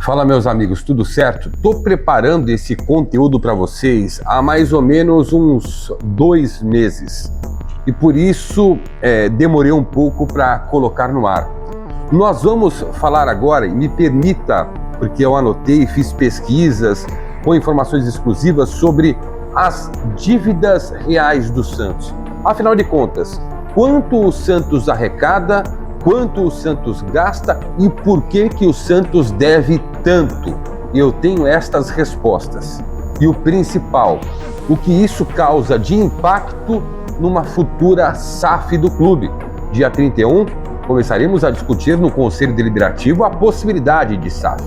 Fala, meus amigos, tudo certo? Tô preparando esse conteúdo para vocês há mais ou menos uns 2 meses e por isso demorei um pouco para colocar no ar. Nós vamos falar agora, e me permita, porque eu anotei, fiz pesquisas com informações exclusivas sobre as dívidas reais do Santos. Afinal de contas, quanto o Santos arrecada, quanto o Santos gasta e por que o Santos deve tanto? Eu tenho estas respostas. E o principal, o que isso causa de impacto numa futura SAF do clube. Dia 31, começaremos a discutir no Conselho Deliberativo a possibilidade de SAF.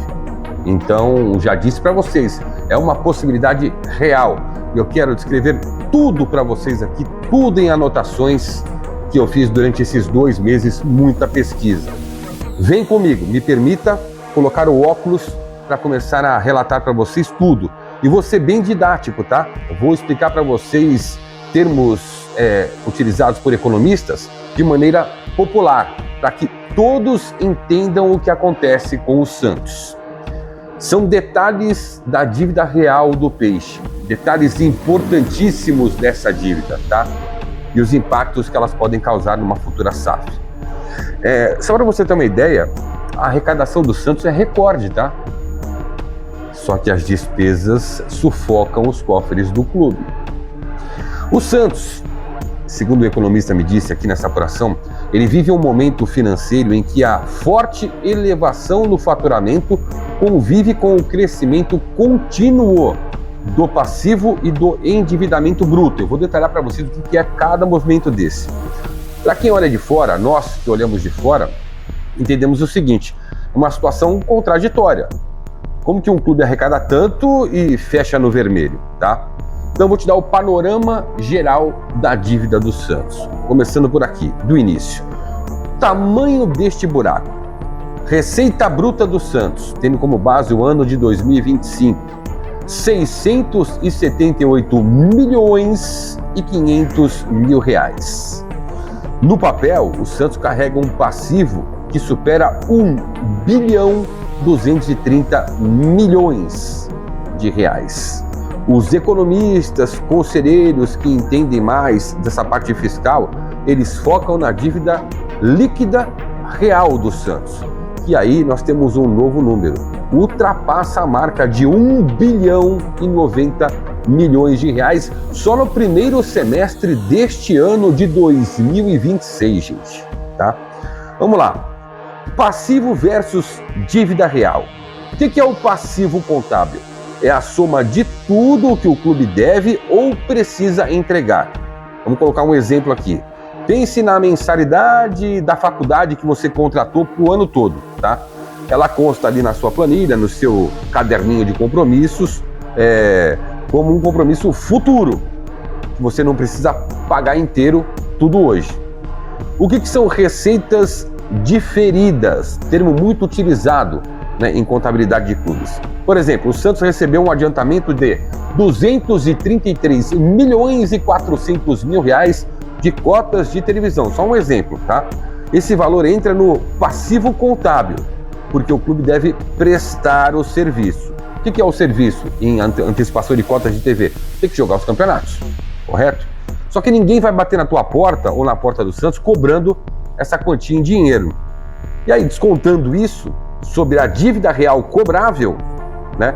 Então, já disse para vocês, é uma possibilidade real. Eu quero descrever tudo para vocês aqui, tudo em anotações que eu fiz durante esses 2 meses, muita pesquisa. Vem comigo, me permita colocar o óculos para começar a relatar para vocês tudo. E vou ser bem didático, tá? Eu vou explicar para vocês termos utilizados por economistas de maneira popular, para que todos entendam o que acontece com o Santos. São detalhes da dívida real do Peixe, detalhes importantíssimos dessa dívida, tá? E os impactos que elas podem causar numa futura SAF. Só para você ter uma ideia, a arrecadação do Santos é recorde, tá? Só que as despesas sufocam os cofres do clube. O Santos, segundo o economista me disse aqui nessa apuração, ele vive um momento financeiro em que a forte elevação no faturamento convive com o crescimento contínuo do passivo e do endividamento bruto. Eu vou detalhar para vocês o que é cada movimento desse. Para quem olha de fora, nós que olhamos de fora, entendemos o seguinte: uma situação contraditória. Como que um clube arrecada tanto e fecha no vermelho, tá? Então eu vou te dar o panorama geral da dívida do Santos. Começando por aqui, do início. Tamanho deste buraco. Receita bruta do Santos, tendo como base o ano de 2025. 678 milhões e 500 mil reais. No papel, o Santos carrega um passivo que supera 1 bilhão 230 milhões de reais. Os economistas, conselheiros que entendem mais dessa parte fiscal, eles focam na dívida líquida real do Santos. E aí nós temos um novo número. Ultrapassa a marca de 1 bilhão e 90 milhões de reais só no primeiro semestre deste ano de 2026, gente, tá? Vamos lá. Passivo versus dívida real. O que é o passivo contábil? É a soma de tudo o que o clube deve ou precisa entregar. Vamos colocar um exemplo aqui. Pense na mensalidade da faculdade que você contratou para o ano todo, tá? Ela consta ali na sua planilha, no seu caderninho de compromissos, como um compromisso futuro, que você não precisa pagar inteiro tudo hoje. O que são receitas diferidas? Termo muito utilizado, né, em contabilidade de clubes. Por exemplo, o Santos recebeu um adiantamento de 233 milhões e 400 mil reais de cotas de televisão. Só um exemplo, tá? Esse valor entra no passivo contábil, porque o clube deve prestar o serviço. O que é o serviço em antecipação de cotas de TV? Tem que jogar os campeonatos, correto? Só que ninguém vai bater na tua porta ou na porta do Santos cobrando essa quantia em dinheiro. E aí, descontando isso sobre a dívida real cobrável, né?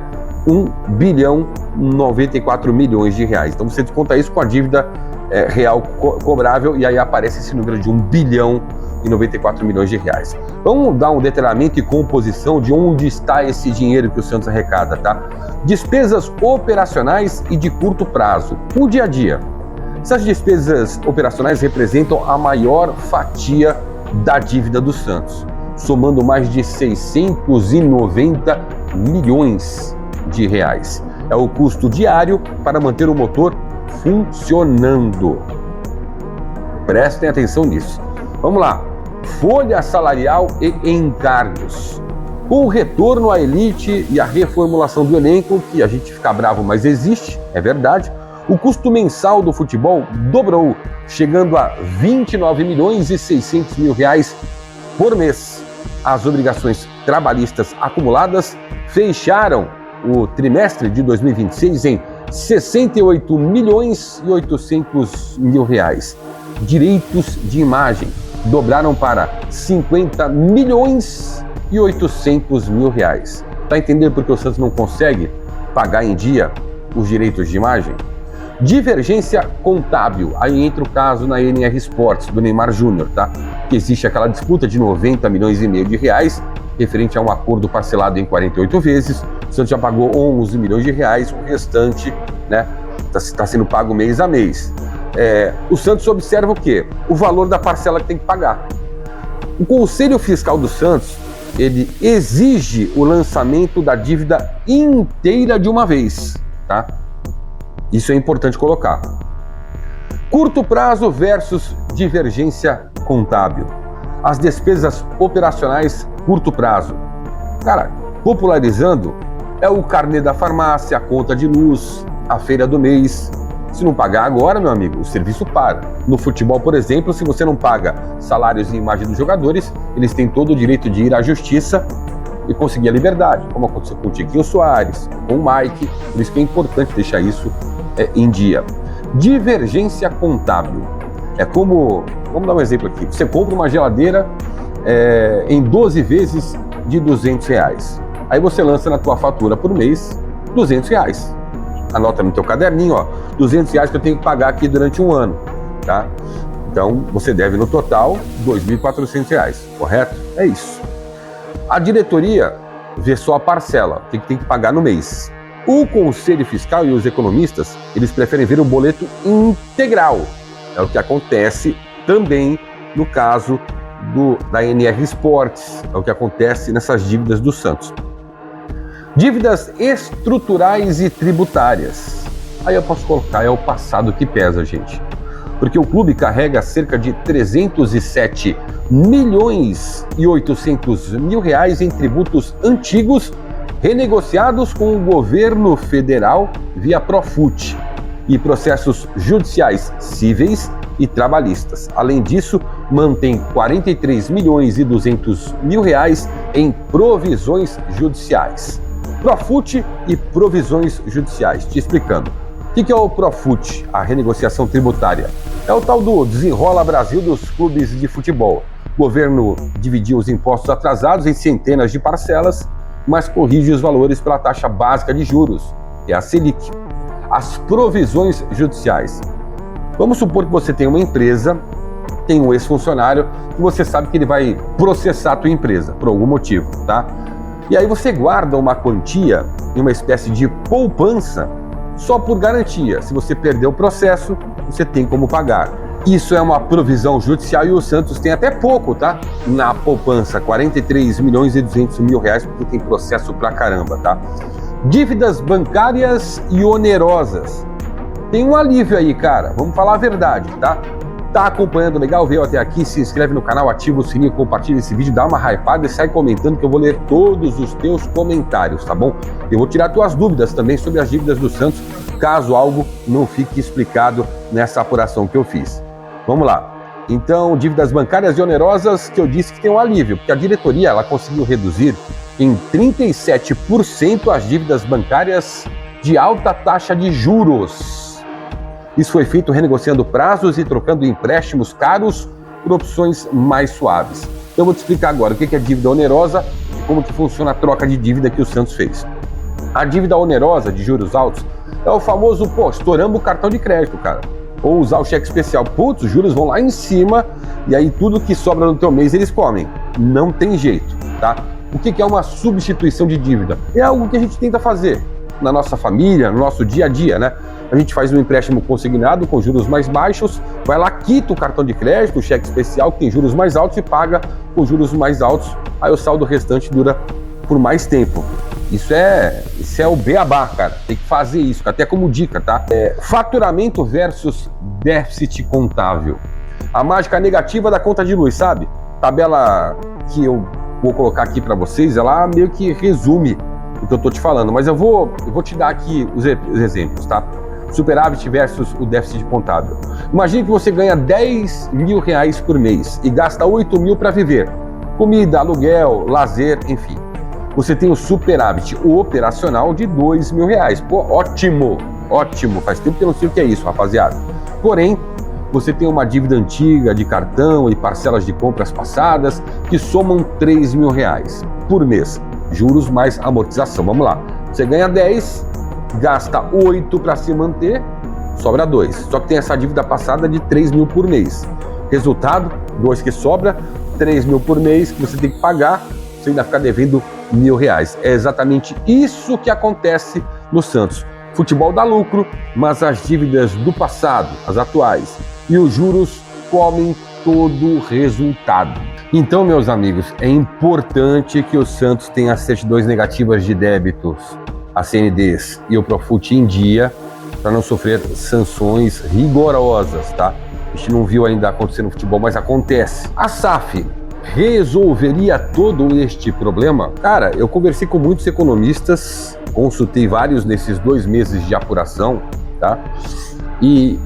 1 bilhão 94 milhões de reais. Então você desconta isso com a dívida real cobrável e aí aparece esse número de 1 bilhão e 94 milhões de reais. Vamos dar um detalhamento e composição de onde está esse dinheiro que o Santos arrecada, tá? Despesas operacionais e de curto prazo, o dia a dia. Essas despesas operacionais representam a maior fatia da dívida do Santos, somando mais de 690 milhões de reais. É o custo diário para manter o motor funcionando. Prestem atenção nisso. Vamos lá. Folha salarial e encargos. Com o retorno à elite e a reformulação do elenco, que a gente fica bravo, mas existe, é verdade, o custo mensal do futebol dobrou, chegando a 29 milhões e 600 mil reais por mês. as obrigações trabalhistas acumuladas fecharam o trimestre de 2026 em 68 milhões e 800 mil reais. Direitos de imagem dobraram para 50 milhões e 800 mil reais. Tá entendendo por que o Santos não consegue pagar em dia os direitos de imagem? Divergência contábil, aí entra o caso na NR Sports, do Neymar Júnior, tá? Que existe aquela disputa de 90 milhões e meio de reais, referente a um acordo parcelado em 48 vezes, o Santos já pagou 11 milhões de reais, o restante, né, tá sendo pago mês a mês. O Santos observa o quê? O valor da parcela que tem que pagar. O Conselho Fiscal do Santos, ele exige o lançamento da dívida inteira de uma vez, tá? Isso é importante colocar. Curto prazo versus divergência contábil. As despesas operacionais curto prazo. Cara, popularizando, é o carnê da farmácia, a conta de luz, a feira do mês. Se não pagar agora, meu amigo, o serviço para. No futebol, por exemplo, se você não paga salários e imagem dos jogadores, eles têm todo o direito de ir à justiça e conseguir a liberdade, como aconteceu com o Tiquinho Soares, com o Mike. Por isso que é importante deixar isso em dia. Divergência contábil. É como, vamos dar um exemplo aqui, você compra uma geladeira em 12 vezes de R$200. Aí você lança na tua fatura por mês R$200. Anota no teu caderninho, ó, R$200 que eu tenho que pagar aqui durante um ano, tá? Então, você deve no total R$2.400, correto? É isso. A diretoria vê só a parcela, tem que pagar no mês. O Conselho Fiscal e os economistas, eles preferem ver o boleto integral. É o que acontece também no caso da NR Sports, é o que acontece nessas dívidas do Santos. Dívidas estruturais e tributárias. Aí eu posso colocar, é o passado que pesa, gente. Porque o clube carrega cerca de 307 milhões e 800 mil reais em tributos antigos renegociados com o governo federal via Profut e processos judiciais cíveis e trabalhistas. Além disso, mantém 43 milhões e 200 mil reais em provisões judiciais. Profut e provisões judiciais. Te explicando. O que é o Profut, a renegociação tributária? É o tal do Desenrola Brasil dos clubes de futebol. O governo dividiu os impostos atrasados em centenas de parcelas, mas corrige os valores pela taxa básica de juros, que é a Selic. As provisões judiciais. Vamos supor que você tem uma empresa, tem um ex-funcionário, e você sabe que ele vai processar a tua empresa, por algum motivo, tá? E aí você guarda uma quantia em uma espécie de poupança só por garantia. Se você perder o processo, você tem como pagar. Isso é uma provisão judicial e o Santos tem até pouco, tá? Na poupança, 43 milhões e 200 mil reais, porque tem processo pra caramba, tá? Dívidas bancárias e onerosas. Tem um alívio aí, cara. Vamos falar a verdade, tá? Tá acompanhando legal? Veio até aqui, se inscreve no canal, ativa o sininho, compartilha esse vídeo, dá uma hypada e sai comentando que eu vou ler todos os teus comentários, tá bom? Eu vou tirar tuas dúvidas também sobre as dívidas do Santos, caso algo não fique explicado nessa apuração que eu fiz. Vamos lá. Então, dívidas bancárias e onerosas, que eu disse que tem um alívio, porque a diretoria ela conseguiu reduzir em 37% as dívidas bancárias de alta taxa de juros. Isso foi feito renegociando prazos e trocando empréstimos caros por opções mais suaves. Eu vou te explicar agora o que é dívida onerosa e como que funciona a troca de dívida que o Santos fez. A dívida onerosa de juros altos é o famoso, estouramos o cartão de crédito, cara. Ou usar o cheque especial. Putz, os juros vão lá em cima e aí tudo que sobra no teu mês eles comem. Não tem jeito, tá? O que é uma substituição de dívida? É algo que a gente tenta fazer na nossa família, no nosso dia a dia, né? A gente faz um empréstimo consignado com juros mais baixos, vai lá, quita o cartão de crédito, o cheque especial que tem juros mais altos e paga com juros mais altos, aí o saldo restante dura por mais tempo. Isso é o beabá, cara. Tem que fazer isso, até como dica, tá? Faturamento versus déficit contábil. A mágica negativa da conta de luz, sabe? Tabela que eu vou colocar aqui para vocês, ela meio que resume o que eu tô te falando, mas eu vou te dar aqui os exemplos, tá? Superávit versus o déficit contábil. Imagine que você ganha 10 mil reais por mês e gasta 8 mil para viver. comida, aluguel, lazer, enfim. Você tem o superávit operacional de R$2.000. Pô, ótimo, ótimo. Faz tempo que eu não sei o que é isso, rapaziada. Porém, você tem uma dívida antiga de cartão e parcelas de compras passadas que somam R$3.000 por mês. Juros mais amortização. Vamos lá. Você ganha 10, gasta 8 para se manter, sobra 2. Só que tem essa dívida passada de 3.000 por mês. Resultado, 2 que sobra, 3.000 por mês que você tem que pagar, você ainda fica devendo R$1.000. É exatamente isso que acontece no Santos. Futebol dá lucro, mas as dívidas do passado, as atuais, e os juros comem todo o resultado. Então, meus amigos, é importante que o Santos tenha as certidões negativas de débitos, as CNDs e o Profut em dia, para não sofrer sanções rigorosas, tá? A gente não viu ainda acontecer no futebol, mas acontece. A SAF resolveria todo este problema? Cara, eu conversei com muitos economistas, consultei vários nesses 2 meses de apuração, tá? E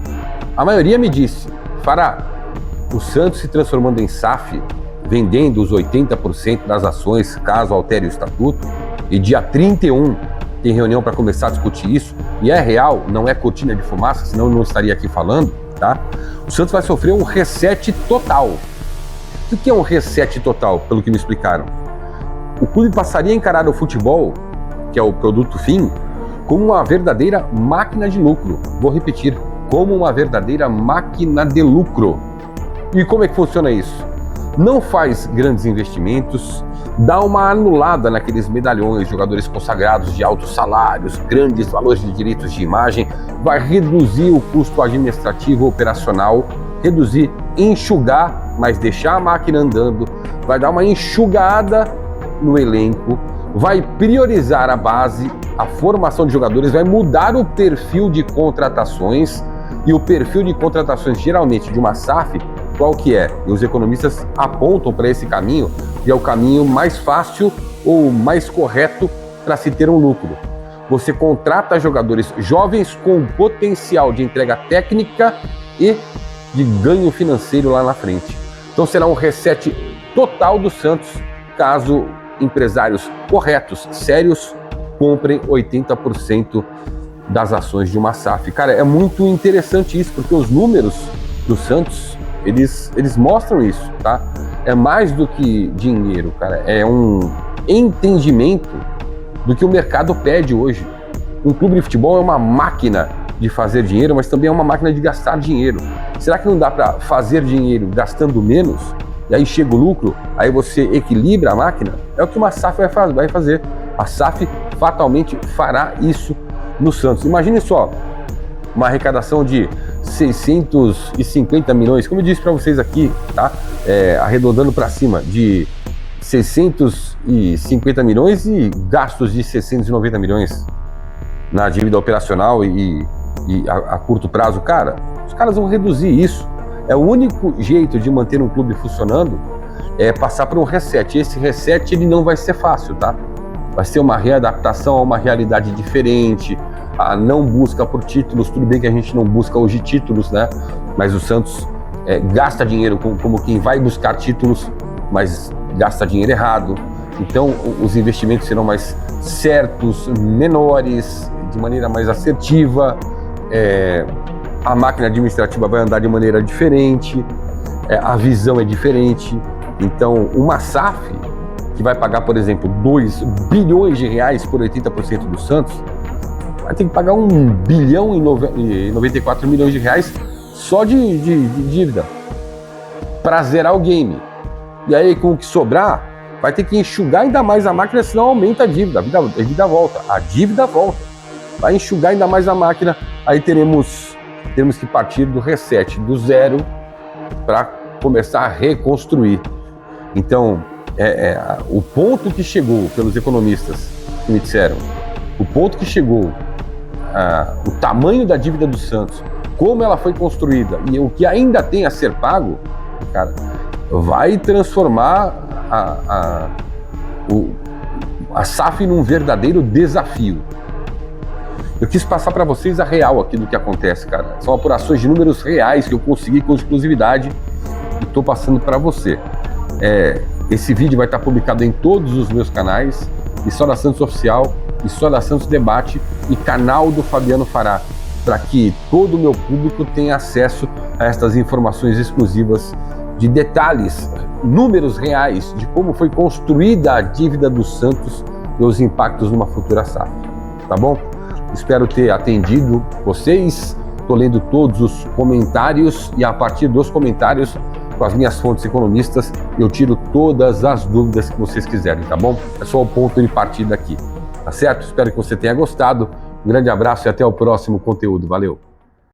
a maioria me disse, Fará, o Santos se transformando em SAF, vendendo os 80% das ações, caso altere o estatuto, e dia 31 tem reunião para começar a discutir isso, e é real, não é cortina de fumaça, senão eu não estaria aqui falando, tá? O Santos vai sofrer um reset total. O que é um reset total, pelo que me explicaram? O clube passaria a encarar o futebol, que é o produto fim, como uma verdadeira máquina de lucro. Vou repetir, como uma verdadeira máquina de lucro. E como é que funciona isso? Não faz grandes investimentos, dá uma anulada naqueles medalhões, jogadores consagrados de altos salários, grandes valores de direitos de imagem, vai reduzir o custo administrativo operacional, reduzir, enxugar, mas deixar a máquina andando, vai dar uma enxugada no elenco, vai priorizar a base, a formação de jogadores, vai mudar o perfil de contratações, e o perfil de contratações geralmente de uma SAF, qual que é? E os economistas apontam para esse caminho, e é o caminho mais fácil ou mais correto para se ter um lucro. Você contrata jogadores jovens com potencial de entrega técnica e de ganho financeiro lá na frente. Então será um reset total do Santos, caso empresários corretos, sérios, comprem 80% das ações de uma SAF. Cara, é muito interessante isso, porque os números do Santos, eles mostram isso, tá? É mais do que dinheiro, cara. É um entendimento do que o mercado pede hoje. Um clube de futebol é uma máquina de fazer dinheiro, mas também é uma máquina de gastar dinheiro. Será que não dá para fazer dinheiro gastando menos? E aí chega o lucro, aí você equilibra a máquina? É o que uma SAF vai fazer. A SAF fatalmente fará isso no Santos. Imagine só, uma arrecadação de 650 milhões, como eu disse para vocês aqui, tá? Arredondando para cima, de 650 milhões e gastos de 690 milhões na dívida operacional e a curto prazo. Cara, os caras vão reduzir isso. É o único jeito de manter um clube funcionando, é passar por um reset. E esse reset ele não vai ser fácil, tá? Vai ser uma readaptação a uma realidade diferente, a não busca por títulos. Tudo bem que a gente não busca hoje títulos, né? Mas o Santos gasta dinheiro como quem vai buscar títulos, mas gasta dinheiro errado. Então os investimentos serão mais certos, menores, de maneira mais assertiva. A máquina administrativa vai andar de maneira diferente, a visão é diferente. Então uma SAF que vai pagar, por exemplo, 2 bilhões de reais por 80% do Santos, vai ter que pagar 1 bilhão e 94 milhões de reais só de dívida para zerar o game. E aí, com o que sobrar, vai ter que enxugar ainda mais a máquina, senão aumenta a dívida. A dívida volta. A dívida volta. Vai enxugar ainda mais a máquina. Aí teremos que partir do reset, do zero, para começar a reconstruir. Então, o ponto que chegou pelos economistas que me disseram, o ponto que chegou, o tamanho da dívida do Santos, como ela foi construída e o que ainda tem a ser pago, cara, vai transformar a SAF num verdadeiro desafio. Eu quis passar para vocês a real aqui do que acontece, cara. São apurações de números reais que eu consegui com exclusividade e estou passando para você. Esse vídeo vai estar publicado em todos os meus canais, História Santos Oficial, História Santos Debate e canal do Fabiano Fará, para que todo o meu público tenha acesso a estas informações exclusivas de detalhes, números reais de como foi construída a dívida do Santos e os impactos numa futura SAF. Tá bom? Espero ter atendido vocês. Estou lendo todos os comentários e a partir dos comentários, com as minhas fontes economistas, eu tiro todas as dúvidas que vocês quiserem, tá bom? É só o ponto de partida aqui, tá certo? Espero que você tenha gostado. Um grande abraço e até o próximo conteúdo. Valeu!